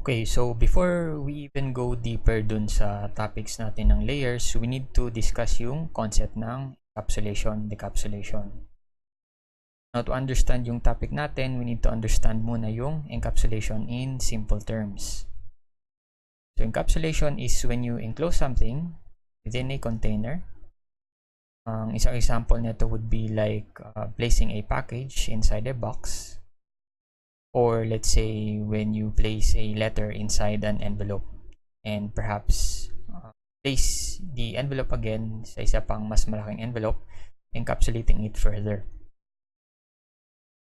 Okay, so before we even go deeper dun sa topics natin ng layers, we need to discuss yung concept ng encapsulation, decapsulation. Now, to understand yung topic natin, we need to understand muna yung encapsulation in simple terms. So, encapsulation is when you enclose something within a container. Ang isang example nito would be like placing a package inside a box. Or let's say when you place a letter inside an envelope and perhaps place the envelope again sa isa pang mas malaking envelope, encapsulating it further.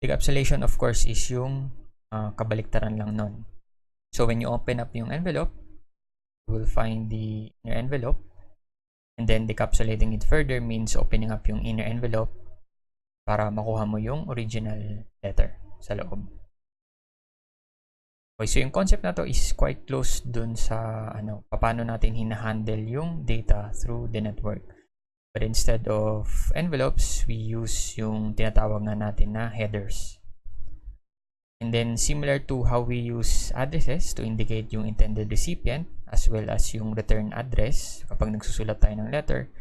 Decapsulation of course is yung kabaliktaran lang nun. So when you open up yung envelope, you will find the inner envelope, and then decapsulating it further means opening up yung inner envelope para makuha mo yung original letter sa loob. Okay, so yung concept na to is quite close dun sa paano natin hinahandle yung data through the network. But instead of envelopes, we use yung tinatawag nga natin na headers. And then similar to how we use addresses to indicate yung intended recipient as well as yung return address kapag nagsusulat tayo ng letter,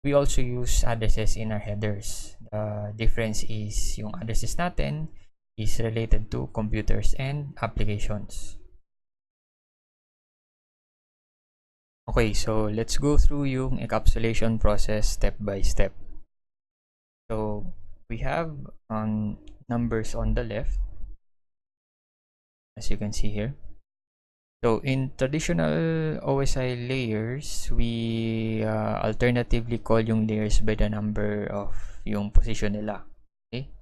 we also use addresses in our headers. The difference is yung addresses natin is related to computers and applications. Okay, so let's go through yung encapsulation process step by step. So we have numbers on the left, as you can see here. So in traditional OSI layers, we alternatively call yung layers by the number of yung position nila. Okay,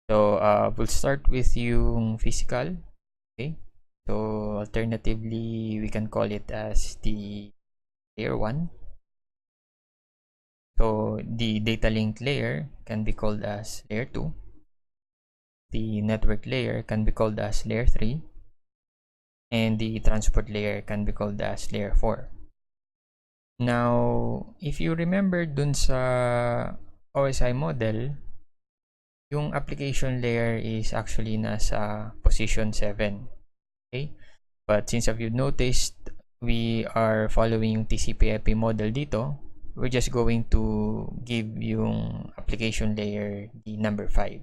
so we'll start with yung physical. Okay, so alternatively we can call it as the layer 1. So the data link layer can be called as layer 2. The network layer can be called as layer 3. And the transport layer can be called as layer 4. Now, if you remember dun sa OSI model, yung application layer is actually nasa position 7. Okay? But since you've noticed, we are following yung TCP/IP model dito, we're just going to give yung application layer the number 5.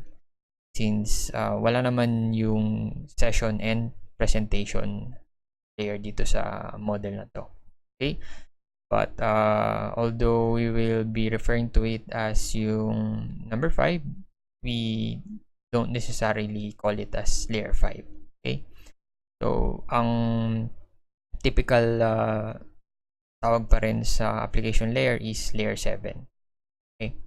Since wala naman yung session and presentation layer dito sa model na to. Okay? But although we will be referring to it as yung number 5, we don't necessarily call it as layer 5. Okay? So, ang typical tawag pa rin sa application layer is layer 7. Okay?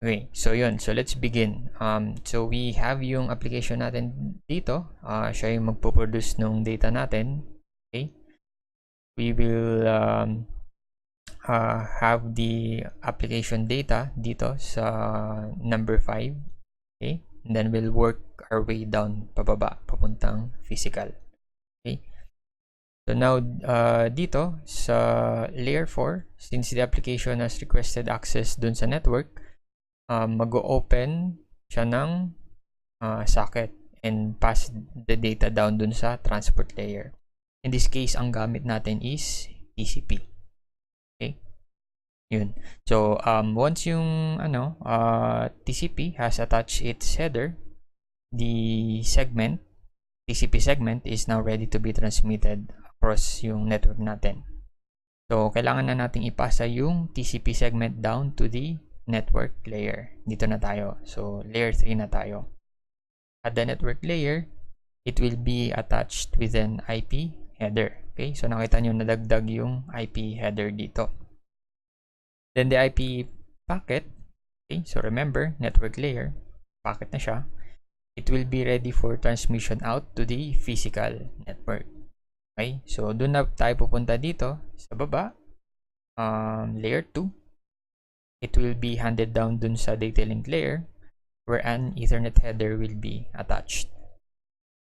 Okay, so yun. So, let's begin. So, we have yung application natin dito. Siya yung magpo-produce ng data natin. Okay? We will have the application data dito sa number 5. Okay? And then we'll work our way down pababa, papuntang physical. Okay? So now, dito sa layer 4, since the application has requested access dun sa network, mag-open siya ng socket and pass the data down dun sa transport layer. In this case, ang gamit natin is TCP. Okay? Yun. So, once yung TCP has attached its header, the TCP segment is now ready to be transmitted across yung network natin. So, kailangan na nating ipasa yung TCP segment down to the network layer. Dito na tayo. So, layer 3 na tayo. At the network layer, it will be attached with an IP header. Okay? So, nakita nyo nadagdag yung IP header dito. Then, the IP packet, okay? So, remember, network layer, packet na siya. It will be ready for transmission out to the physical network. Okay? So, doon na tayo pupunta dito sa baba. Layer 2. It will be handed down dun sa data link layer where an Ethernet header will be attached.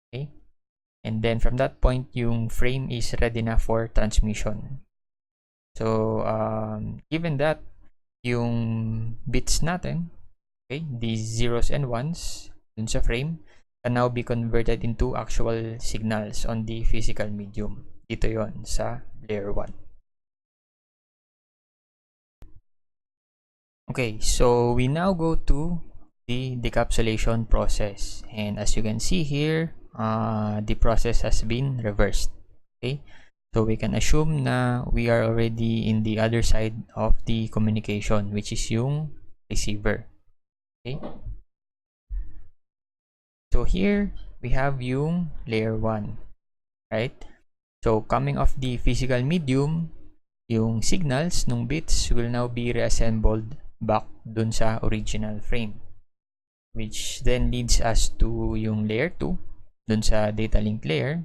Okay? And then from that point, yung frame is ready na for transmission. So, given that, yung bits natin, okay, the zeros and ones dun sa frame, can now be converted into actual signals on the physical medium. Dito yon sa layer 1. Okay, so we now go to the decapsulation process, and as you can see here, the process has been reversed. Okay, so we can assume na we are already in the other side of the communication, which is yung receiver. Okay, so here we have yung layer 1, right? So coming off the physical medium, yung signals nung bits will now be reassembled back dun sa original frame, which then leads us to yung layer 2 dun sa data link layer,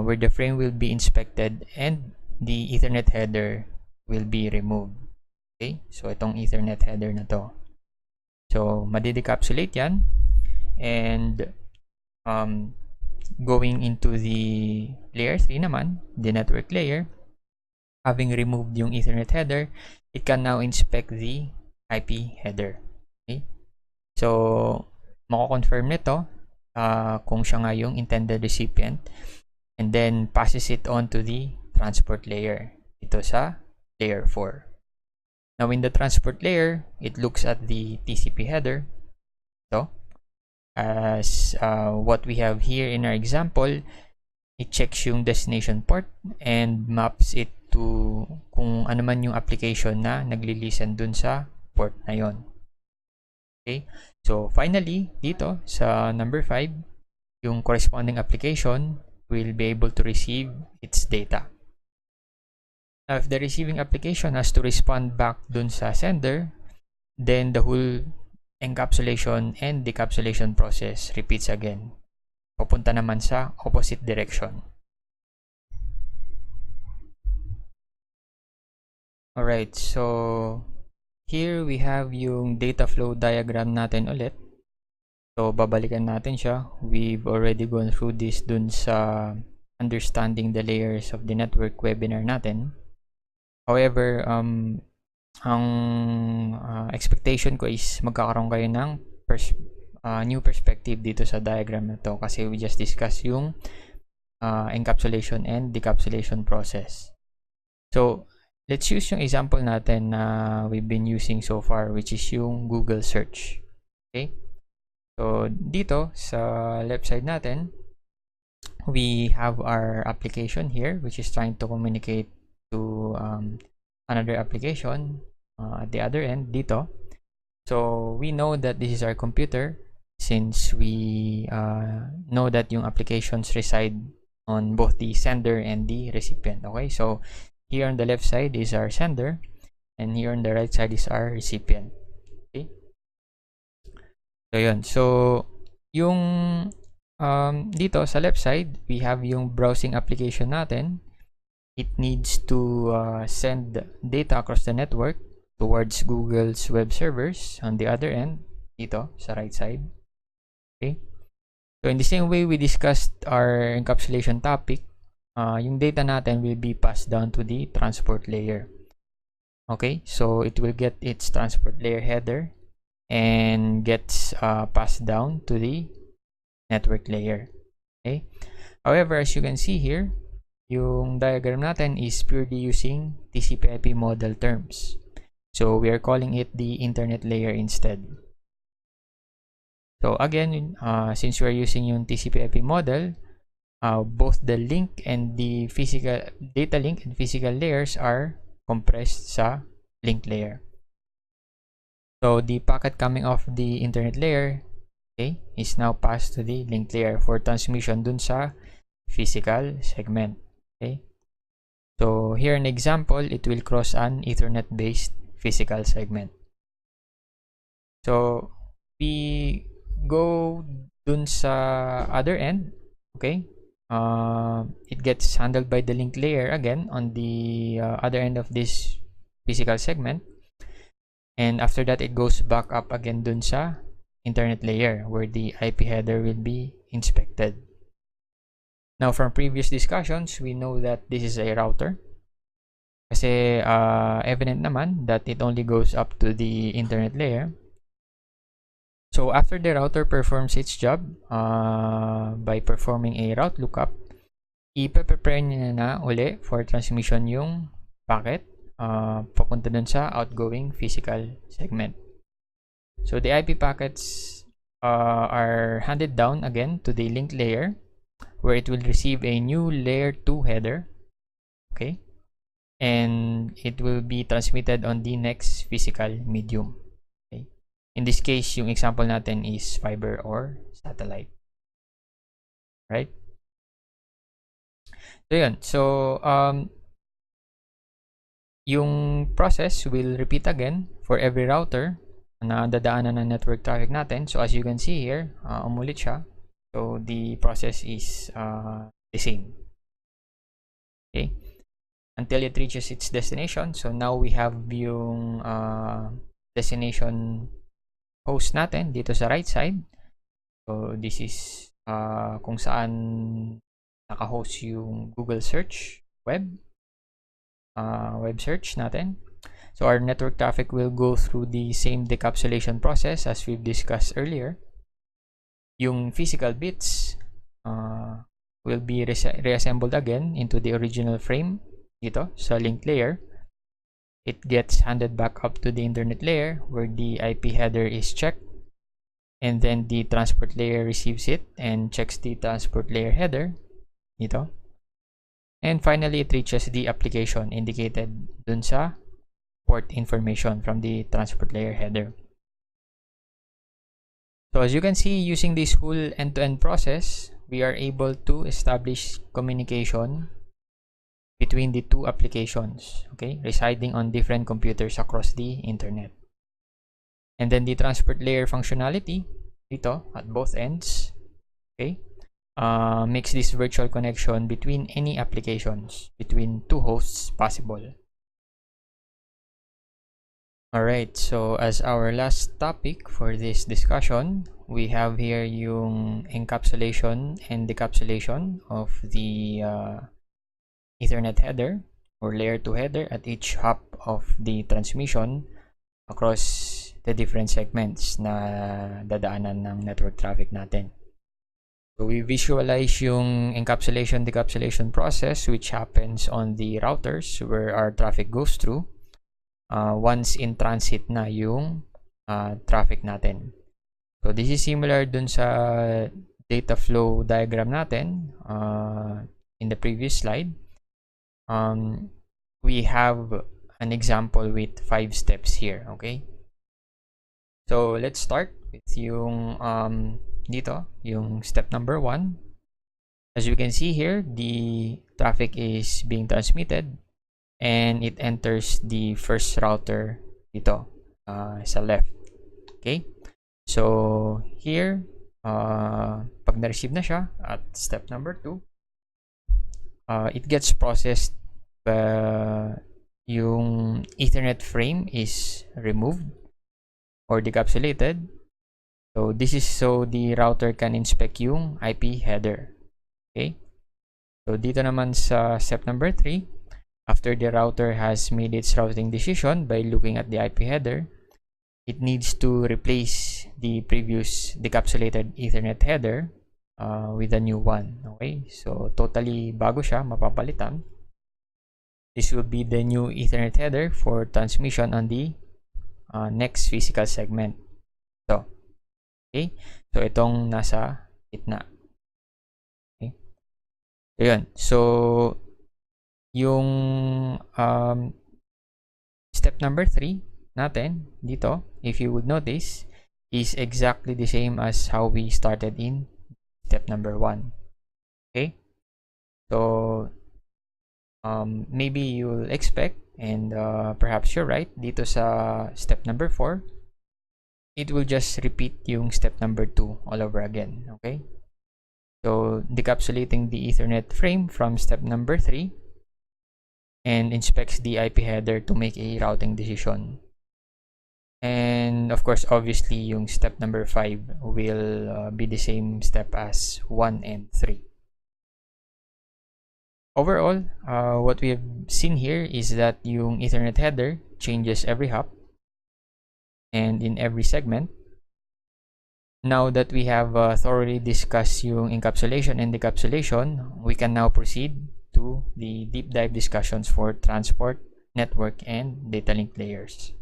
where the frame will be inspected and the Ethernet header will be removed. Okay, so itong Ethernet header na to, so madidecapsulate yan, and going into the layer 3 naman, the network layer, having removed yung Ethernet header, it can now inspect the IP header. Okay, so mako-confirm nito kung siya nga yung intended recipient, and then passes it on to the transport layer ito sa layer 4. Now in the transport layer, it looks at the TCP header, so as what we have here in our example, it checks yung destination port and maps it to kung ano man yung application na nagli-listen dun sa port na yon. Okay, so finally dito sa number 5, yung corresponding application will be able to receive its data. Now if the receiving application has to respond back dun sa sender, then the whole encapsulation and decapsulation process repeats again. Pupunta naman sa opposite direction. Alright, so here we have yung data flow diagram natin ulit. So babalikan natin siya. We've already gone through this dun sa understanding the layers of the network webinar natin. However, ang expectation ko is magkakaroon kayo ng new perspective dito sa diagram na to, kasi we just discussed yung encapsulation and decapsulation process. So let's use yung example natin na we've been using so far, which is yung Google search. Okay, so dito sa left side natin, we have our application here, which is trying to communicate to another application at the other end dito. So we know that this is our computer, since we know that yung applications reside on both the sender and the recipient. Okay, so here on the left side is our sender, and here on the right side is our recipient. Okay, so yun. So yung dito sa left side, we have yung browsing application natin. It needs to send data across the network towards Google's web servers on the other end, dito sa right side. Okay, so in the same way we discussed our encapsulation topic, yung data natin will be passed down to the transport layer. Okay, so it will get its transport layer header and gets passed down to the network layer. Okay, however, as you can see here, yung diagram natin is purely using TCP/IP model terms. So we are calling it the internet layer instead. So again, since we are using yung TCP/IP model, both the link and the physical data link and physical layers are compressed sa link layer. So the packet coming off the internet layer, okay, is now passed to the link layer for transmission dun sa physical segment. Okay, so here an example, it will cross an Ethernet based physical segment. So we go dun sa other end. Okay, it gets handled by the link layer again on the other end of this physical segment, and after that it goes back up again dun sa internet layer where the IP header will be inspected. Now from previous discussions, we know that this is a router, kasi evident naman that it only goes up to the internet layer. So after the router performs its job by performing a route lookup, ipe-prepare niya na uli for transmission yung packet papunta dun sa outgoing physical segment. So the IP packets are handed down again to the link layer, where it will receive a new layer 2 header, okay, and it will be transmitted on the next physical medium. Okay, in this case, yung example natin is fiber or satellite, right? So yun, so yung process will repeat again for every router na dadaanan ng network traffic natin. So as you can see here, umulit siya. So the process is the same. Okay, until it reaches its destination. So now we have yung destination host natin dito sa right side. So this is kung saan naka-host yung Google search web search natin. So our network traffic will go through the same decapsulation process as we've discussed earlier. Yung physical bits will be reassembled again into the original frame dito sa link layer. It gets handed back up to the internet layer where the IP header is checked, and then the transport layer receives it and checks the transport layer header dito. And finally, it reaches the application indicated dun sa port information from the transport layer header. So as you can see, using this whole end-to-end process, we are able to establish communication between the two applications, okay, residing on different computers across the internet. And then the transport layer functionality dito at both ends, okay, makes this virtual connection between any applications between two hosts possible. Alright, so as our last topic for this discussion, we have here yung encapsulation and decapsulation of the Ethernet header or layer 2 header at each hop of the transmission across the different segments na dadaanan ng network traffic natin. So we visualize yung encapsulation decapsulation process, which happens on the routers where our traffic goes through once in transit na yung traffic natin. So this is similar dun sa data flow diagram natin in the previous slide. We have an example with 5 steps here, okay? So let's start with yung dito, yung step number 1. As you can see here, the traffic is being transmitted and it enters the first router dito sa left. Okay? So here, pag na-receive na siya at step number 2, it gets processed. Yung Ethernet frame is removed or decapsulated. So this is so the router can inspect yung IP header. Okay? So dito naman sa step number 3, after the router has made its routing decision by looking at the IP header, it needs to replace the previous decapsulated Ethernet header with a new one. Okay? So totally bago siya, mapapalitan. This will be the new Ethernet header for transmission on the next physical segment. So, okay. So, itong nasa gitna. Okay. So, yun. So, yung step number 3 natin dito, if you would notice, is exactly the same as how we started in step number 1. Okay. So, maybe you'll expect, and perhaps you're right, dito sa step number 4, it will just repeat yung step number 2 all over again. Okay? So, decapsulating the Ethernet frame from step number 3 and inspects the IP header to make a routing decision. And of course, obviously, yung step number 5 will be the same step as 1 and 3. Overall, what we have seen here is that yung Ethernet header changes every hop and in every segment. Now that we have thoroughly discussed yung encapsulation and decapsulation, we can now proceed to the deep dive discussions for transport, network, and data link layers.